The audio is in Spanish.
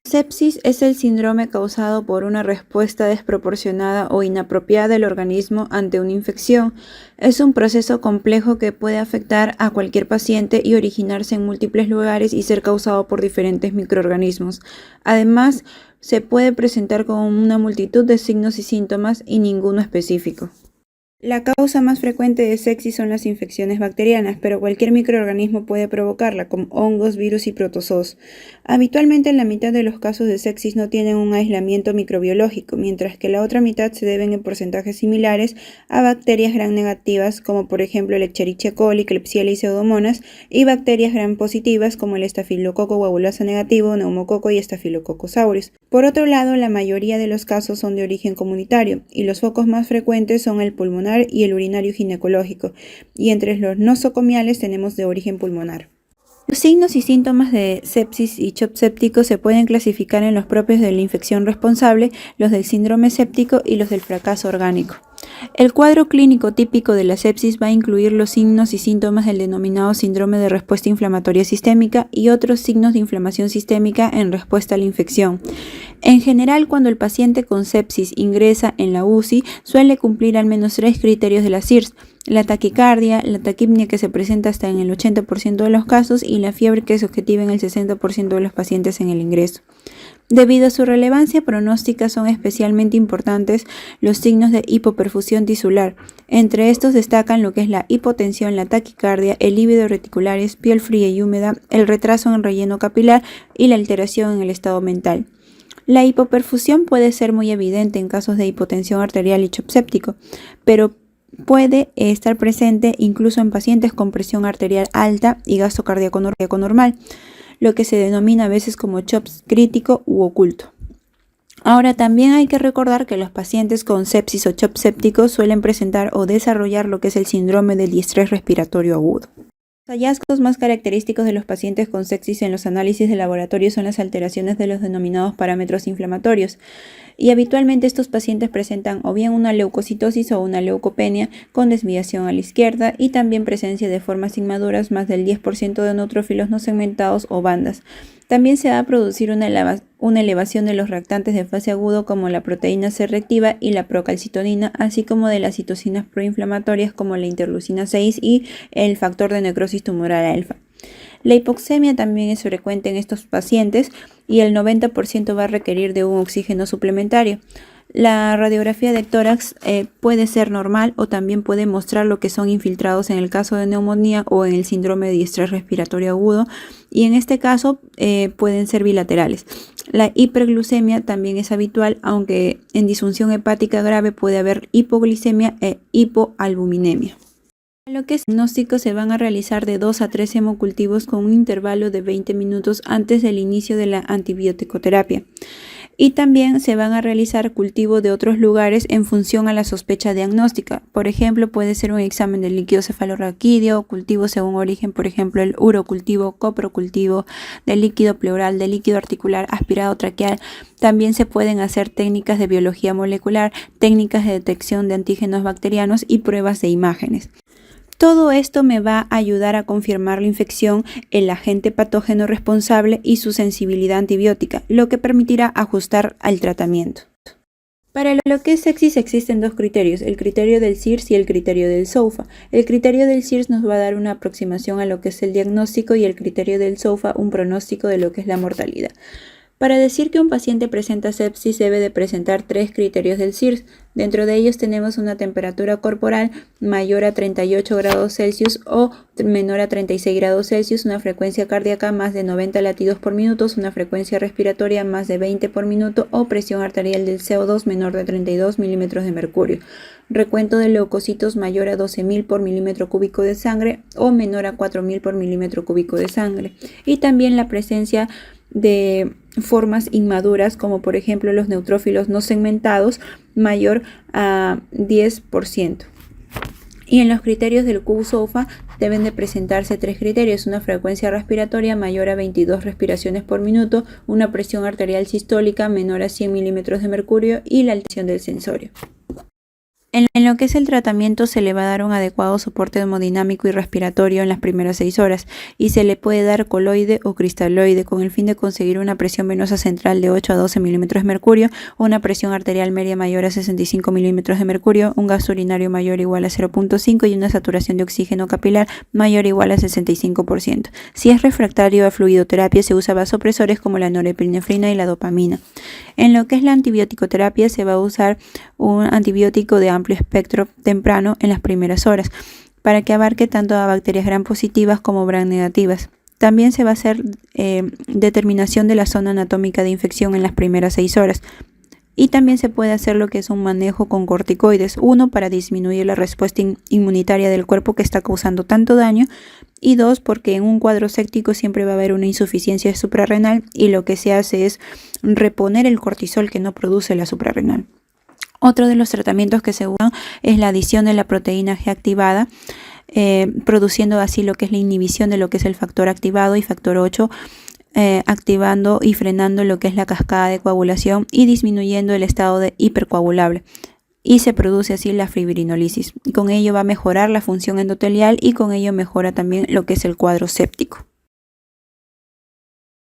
Sepsis es el síndrome causado por una respuesta desproporcionada o inapropiada del organismo ante una infección. Es un proceso complejo que puede afectar a cualquier paciente y originarse en múltiples lugares y ser causado por diferentes microorganismos. Además, se puede presentar con una multitud de signos y síntomas y ninguno específico. La causa más frecuente de sepsis son las infecciones bacterianas, pero cualquier microorganismo puede provocarla, como hongos, virus y protozoos. Habitualmente, la mitad de los casos de sepsis no tienen un aislamiento microbiológico, mientras que la otra mitad se deben en porcentajes similares a bacterias gram negativas, como por ejemplo el Escherichia coli, Klebsiella y Pseudomonas, y bacterias gram positivas, como el Estafilococo guabulosa negativo, Neumococo y Staphylococcus aureus. Por otro lado, la mayoría de los casos son de origen comunitario, y los focos más frecuentes son el pulmonar y el urinario ginecológico, y entre los nosocomiales tenemos de origen pulmonar. Los signos y síntomas de sepsis y shock séptico se pueden clasificar en los propios de la infección responsable, los del síndrome séptico y los del fracaso orgánico. El cuadro clínico típico de la sepsis va a incluir los signos y síntomas del denominado síndrome de respuesta inflamatoria sistémica y otros signos de inflamación sistémica en respuesta a la infección. En general, cuando el paciente con sepsis ingresa en la UCI, suele cumplir al menos 3 criterios de la SIRS: la taquicardia, la taquipnea que se presenta hasta en el 80% de los casos y la fiebre que es objetiva en el 60% de los pacientes en el ingreso. Debido a su relevancia pronóstica, son especialmente importantes los signos de hipoperfusión tisular. Entre estos destacan lo que es la hipotensión, la taquicardia, el lívido reticulares, piel fría y húmeda, el retraso en el relleno capilar y la alteración en el estado mental. La hipoperfusión puede ser muy evidente en casos de hipotensión arterial y shock séptico, pero puede estar presente incluso en pacientes con presión arterial alta y gasto cardíaco normal, lo que se denomina a veces como shock crítico u oculto. Ahora, también hay que recordar que los pacientes con sepsis o shock séptico suelen presentar o desarrollar lo que es el síndrome del distrés respiratorio agudo. Los hallazgos más característicos de los pacientes con sepsis en los análisis de laboratorio son las alteraciones de los denominados parámetros inflamatorios, y habitualmente estos pacientes presentan o bien una leucocitosis o una leucopenia con desviación a la izquierda y también presencia de formas inmaduras, más del 10% de neutrófilos no segmentados o bandas. También se va a producir una elevación de los reactantes de fase agudo como la proteína C reactiva y la procalcitonina, así como de las citocinas proinflamatorias como la interleucina 6 y el factor de necrosis tumoral alfa. La hipoxemia también es frecuente en estos pacientes y el 90% va a requerir de un oxígeno suplementario. La radiografía de tórax puede ser normal o también puede mostrar lo que son infiltrados en el caso de neumonía o en el síndrome de distrés respiratorio agudo, y en este caso pueden ser bilaterales. La hiperglucemia también es habitual, aunque en disfunción hepática grave puede haber hipoglicemia e hipoalbuminemia. Lo que es diagnóstico, se van a realizar de 2 a 3 hemocultivos con un intervalo de 20 minutos antes del inicio de la antibioticoterapia. Y también se van a realizar cultivos de otros lugares en función a la sospecha diagnóstica. Por ejemplo, puede ser un examen del líquido cefalorraquídeo, cultivo según origen, por ejemplo, el urocultivo, coprocultivo, del líquido pleural, del líquido articular, aspirado traqueal. También se pueden hacer técnicas de biología molecular, técnicas de detección de antígenos bacterianos y pruebas de imágenes. Todo esto me va a ayudar a confirmar la infección, el agente patógeno responsable y su sensibilidad antibiótica, lo que permitirá ajustar al tratamiento. Para lo que es sepsis existen 2 criterios, el criterio del SIRS y el criterio del SOFA. El criterio del SIRS nos va a dar una aproximación a lo que es el diagnóstico y el criterio del SOFA un pronóstico de lo que es la mortalidad. Para decir que un paciente presenta sepsis debe de presentar 3 criterios del SIRS. Dentro de ellos tenemos una temperatura corporal mayor a 38 grados Celsius o menor a 36 grados Celsius, una frecuencia cardíaca más de 90 latidos por minuto, una frecuencia respiratoria más de 20 por minuto o presión arterial del CO2 menor de 32 milímetros de mercurio. Recuento de leucocitos mayor a 12.000 por milímetro cúbico de sangre o menor a 4.000 por milímetro cúbico de sangre. Y también la presencia de formas inmaduras como por ejemplo los neutrófilos no segmentados mayor a 10%. Y en los criterios del QSOFA deben de presentarse 3 criterios: una frecuencia respiratoria mayor a 22 respiraciones por minuto, una presión arterial sistólica menor a 100 milímetros de mercurio y la alteración del sensorio. En lo que es el tratamiento se le va a dar un adecuado soporte hemodinámico y respiratorio en las primeras 6 horas y se le puede dar coloide o cristaloide con el fin de conseguir una presión venosa central de 8 a 12 milímetros de mercurio, una presión arterial media mayor a 65 milímetros de mercurio, un gasto urinario mayor o igual a 0.5 y una saturación de oxígeno capilar mayor o igual a 65%. Si es refractario a fluidoterapia se usa vasopresores como la norepinefrina y la dopamina. En lo que es la antibiótico-terapia se va a usar un antibiótico de amplio espectro temprano en las primeras horas para que abarque tanto a bacterias gram positivas como gram negativas. También se va a hacer determinación de la zona anatómica de infección en las primeras 6 horas. Y también se puede hacer lo que es un manejo con corticoides, uno para disminuir la respuesta inmunitaria del cuerpo que está causando tanto daño y dos porque en un cuadro séptico siempre va a haber una insuficiencia suprarrenal y lo que se hace es reponer el cortisol que no produce la suprarrenal. Otro de los tratamientos que se usan es la adición de la proteína G activada, produciendo así lo que es la inhibición de lo que es el factor activado y factor 8, activando y frenando lo que es la cascada de coagulación y disminuyendo el estado de hipercoagulable. Y se produce así la fibrinólisis. Con ello va a mejorar la función endotelial y con ello mejora también lo que es el cuadro séptico.